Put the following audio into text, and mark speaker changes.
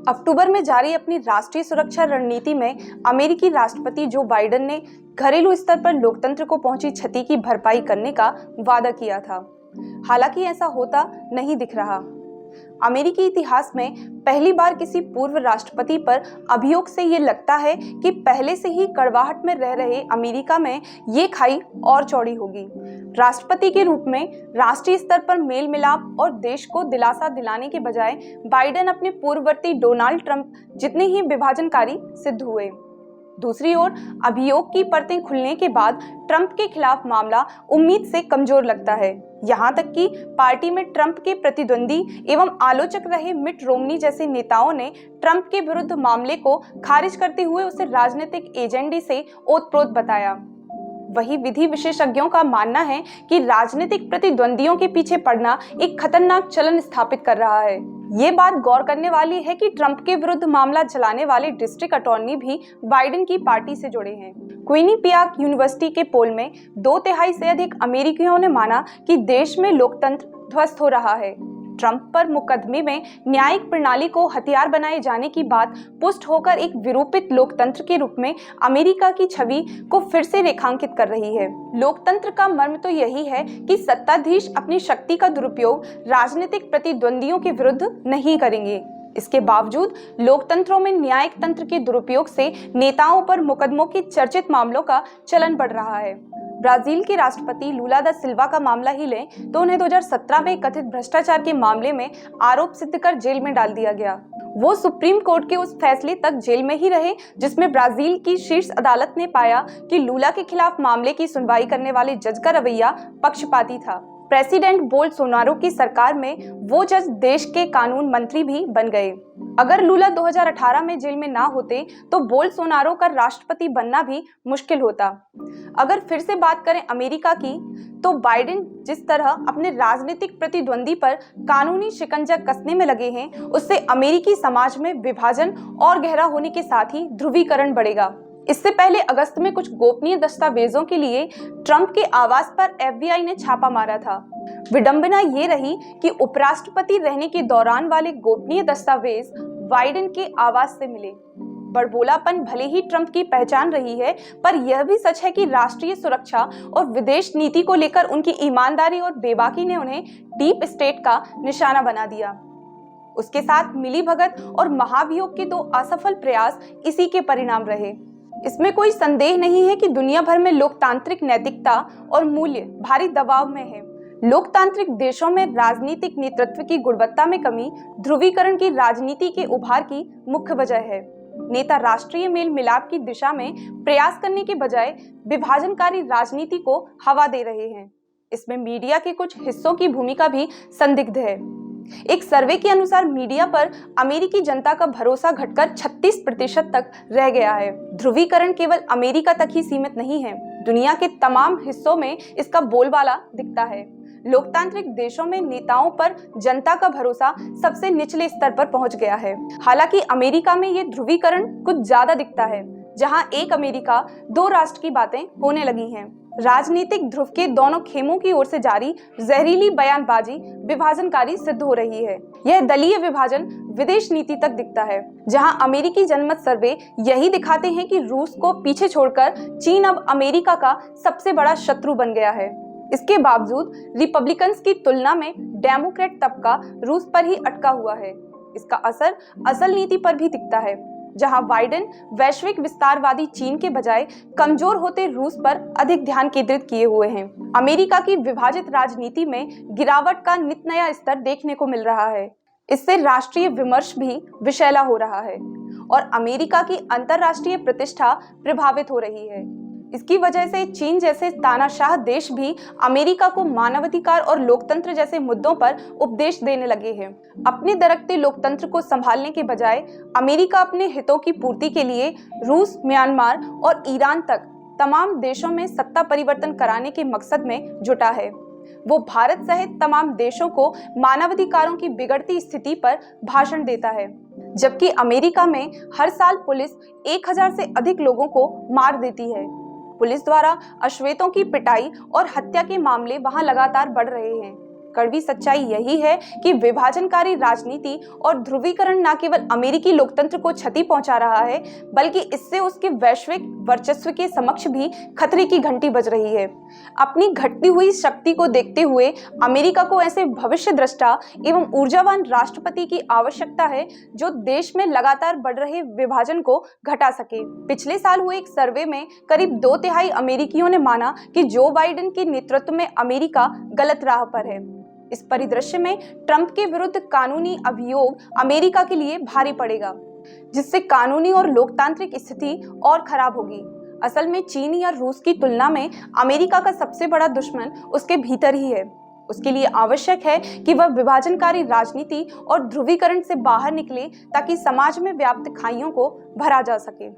Speaker 1: अक्टूबर में जारी अपनी राष्ट्रीय सुरक्षा रणनीति में अमेरिकी राष्ट्रपति जो बाइडेन ने घरेलू स्तर पर लोकतंत्र को पहुंची क्षति की भरपाई करने का वादा किया था। हालांकि ऐसा होता नहीं दिख रहा। अमेरिकी इतिहास में पहली बार किसी पूर्व राष्ट्रपति पर अभियोग से ये लगता है कि पहले से ही कड़वाहट में रह रहे अमेरिका में ये खाई और चौड़ी होगी। राष्ट्रपति के रूप में राष्ट्रीय स्तर पर मेल मिलाप और देश को दिलासा दिलाने के बजाय बाइडेन अपने पूर्ववर्ती डोनाल्ड ट्रंप जितने ही विभाजनकारी सिद्ध हुए। दूसरी ओर अभियोग की परतें खुलने के बाद ट्रंप के खिलाफ मामला उम्मीद से कमजोर लगता है। यहाँ तक कि पार्टी में ट्रंप के प्रतिद्वंदी एवं आलोचक रहे मिट रोमनी जैसे नेताओं ने ट्रंप के विरुद्ध मामले को खारिज करते हुए उसे राजनीतिक एजेंडे से ओतप्रोत बताया। वही विधि विशेषज्ञों का मानना है कि राजनीतिक प्रतिद्वंदियों के पीछे पड़ना एक खतरनाक चलन स्थापित कर रहा है। ये बात गौर करने वाली है कि ट्रंप के विरुद्ध मामला चलाने वाले डिस्ट्रिक्ट अटॉर्नी भी बाइडेन की पार्टी से जुड़े हैं। क्विनिपियाक यूनिवर्सिटी के पोल में 2/3 से अधिक अमेरिकियों ने माना कि देश में लोकतंत्र ध्वस्त हो रहा है। ट्रंप पर मुकदमे में न्यायिक प्रणाली को हथियार बनाए जाने की बात पुष्ट होकर एक विरूपित लोकतंत्र के रूप में अमेरिका की छवि को फिर से रेखांकित कर रही है। लोकतंत्र का मर्म तो यही है कि सत्ताधीश अपनी शक्ति का दुरुपयोग राजनीतिक प्रतिद्वंदियों के विरुद्ध नहीं करेंगे। इसके बावजूद लोकतंत्रों में न्यायिक तंत्र के दुरुपयोग से नेताओं पर मुकदमों के चर्चित मामलों का चलन बढ़ रहा है। ब्राजील के राष्ट्रपति लूला दा सिल्वा का मामला ही लें तो उन्हें 2017 में कथित भ्रष्टाचार के मामले में आरोप सिद्ध कर जेल में डाल दिया गया। वो सुप्रीम कोर्ट के उस फैसले तक जेल में ही रहे जिसमें ब्राजील की शीर्ष अदालत ने पाया कि लूला के खिलाफ मामले की सुनवाई करने वाले जज का रवैया पक्षपाती था। प्रेसिडेंट बोल्सोनारो की सरकार में वो जज देश के कानून मंत्री भी बन गए। अगर लूला 2018 में जेल में ना होते तो बोल्सोनारो का राष्ट्रपति बनना भी मुश्किल होता। अगर फिर से बात करें अमेरिका की तो बाइडेन जिस तरह अपने राजनीतिक प्रतिद्वंदी पर कानूनी शिकंजा कसने में लगे हैं उससे अमेरिकी समाज में विभाजन और गहरा होने के साथ ही ध्रुवीकरण बढ़ेगा। इससे पहले अगस्त में कुछ गोपनीय दस्तावेजों के लिए ट्रंप के आवास पर FBI ने छापा मारा था। विडंबना ये रही कि उपराष्ट्रपति रहने के दौरान वाले गोपनीय दस्तावेज बाइडेन के आवास से मिले। बड़बोलापन भले ही ट्रंप की पहचान रही है, पर यह भी सच है कि राष्ट्रीय सुरक्षा और विदेश नीति को लेकर उनकी ईमानदारी और बेबाकी ने उन्हें डीप स्टेट का निशाना बना दिया। उसके साथ मिलीभगत और महाभियोग के 2 असफल प्रयास इसी के परिणाम रहे। इसमें कोई संदेह नहीं है कि दुनिया भर में लोकतांत्रिक नैतिकता और मूल्य भारी दबाव में है। लोकतांत्रिक देशों में राजनीतिक नेतृत्व की गुणवत्ता में कमी ध्रुवीकरण की राजनीति के उभार की मुख्य वजह है। नेता राष्ट्रीय मेल मिलाप की दिशा में प्रयास करने के बजाय विभाजनकारी राजनीति को हवा दे रहे हैं। इसमें मीडिया के कुछ हिस्सों की भूमिका भी संदिग्ध है। एक सर्वे के अनुसार मीडिया पर अमेरिकी जनता का भरोसा घटकर 36% तक रह गया है। ध्रुवीकरण केवल अमेरिका तक ही सीमित नहीं है, दुनिया के तमाम हिस्सों में इसका बोलबाला दिखता है। लोकतांत्रिक देशों में नेताओं पर जनता का भरोसा सबसे निचले स्तर पर पहुंच गया है। हालांकि अमेरिका में ये ध्रुवीकरण कुछ ज्यादा दिखता है, जहां एक अमेरिका 2 राष्ट्र की बातें होने लगी हैं। राजनीतिक ध्रुव के दोनों खेमों की ओर से जारी जहरीली बयानबाजी विभाजनकारी सिद्ध हो रही है। यह दलीय विभाजन विदेश नीति तक दिखता है, जहां अमेरिकी जनमत सर्वे यही दिखाते हैं कि रूस को पीछे छोड़कर चीन अब अमेरिका का सबसे बड़ा शत्रु बन गया है। इसके बावजूद रिपब्लिकन्स की तुलना में डेमोक्रेट तबका रूस पर ही अटका हुआ है। इसका असर असल नीति पर भी दिखता है, जहां बाइडेन वैश्विक विस्तारवादी चीन के बजाय कमजोर होते रूस पर अधिक ध्यान केंद्रित किए हुए हैं। अमेरिका की विभाजित राजनीति में गिरावट का नित नया स्तर देखने को मिल रहा है। इससे राष्ट्रीय विमर्श भी विषैला हो रहा है और अमेरिका की अंतर्राष्ट्रीय प्रतिष्ठा प्रभावित हो रही है। इसकी वजह से चीन जैसे तानाशाह देश भी अमेरिका को मानवाधिकार और लोकतंत्र जैसे मुद्दों पर उपदेश देने लगे हैं। अपने दरकते लोकतंत्र को संभालने के बजाय अमेरिका अपने हितों की पूर्ति के लिए रूस, म्यांमार और ईरान तक तमाम देशों में सत्ता परिवर्तन कराने के मकसद में जुटा है। वो भारत सहित तमाम देशों को मानवाधिकारों की बिगड़ती स्थिति पर भाषण देता है, जबकि अमेरिका में हर साल पुलिस 1000 से अधिक लोगों को मार देती है। पुलिस द्वारा अश्वेतों की पिटाई और हत्या के मामले वहां लगातार बढ़ रहे हैं। कड़वी सच्चाई यही है कि विभाजनकारी राजनीति और ध्रुवीकरण न केवल अमेरिकी लोकतंत्र को क्षति पहुंचा रहा है, बल्कि इससे उसके वैश्विक वर्चस्व के समक्ष भी खतरे की घंटी बज रही है। अपनी घटती हुई शक्ति को देखते हुए अमेरिका को ऐसे भविष्य दृष्टा एवं ऊर्जावान राष्ट्रपति की आवश्यकता है जो देश में लगातार बढ़ रहे विभाजन को घटा सके। पिछले साल हुए एक सर्वे में करीब 2/3 अमेरिकियों ने माना कि जो बाइडेन के नेतृत्व में अमेरिका गलत राह पर है। इस परिदृश्य में ट्रंप के विरुद्ध कानूनी अभियोग अमेरिका के लिए भारी पड़ेगा, जिससे कानूनी और लोकतांत्रिक स्थिति और खराब होगी। असल में चीन या रूस की तुलना में अमेरिका का सबसे बड़ा दुश्मन उसके भीतर ही है। उसके लिए आवश्यक है कि वह विभाजनकारी राजनीति और ध्रुवीकरण से बाहर निकले ताकि समाज में व्याप्त खाइयों को भरा जा सके।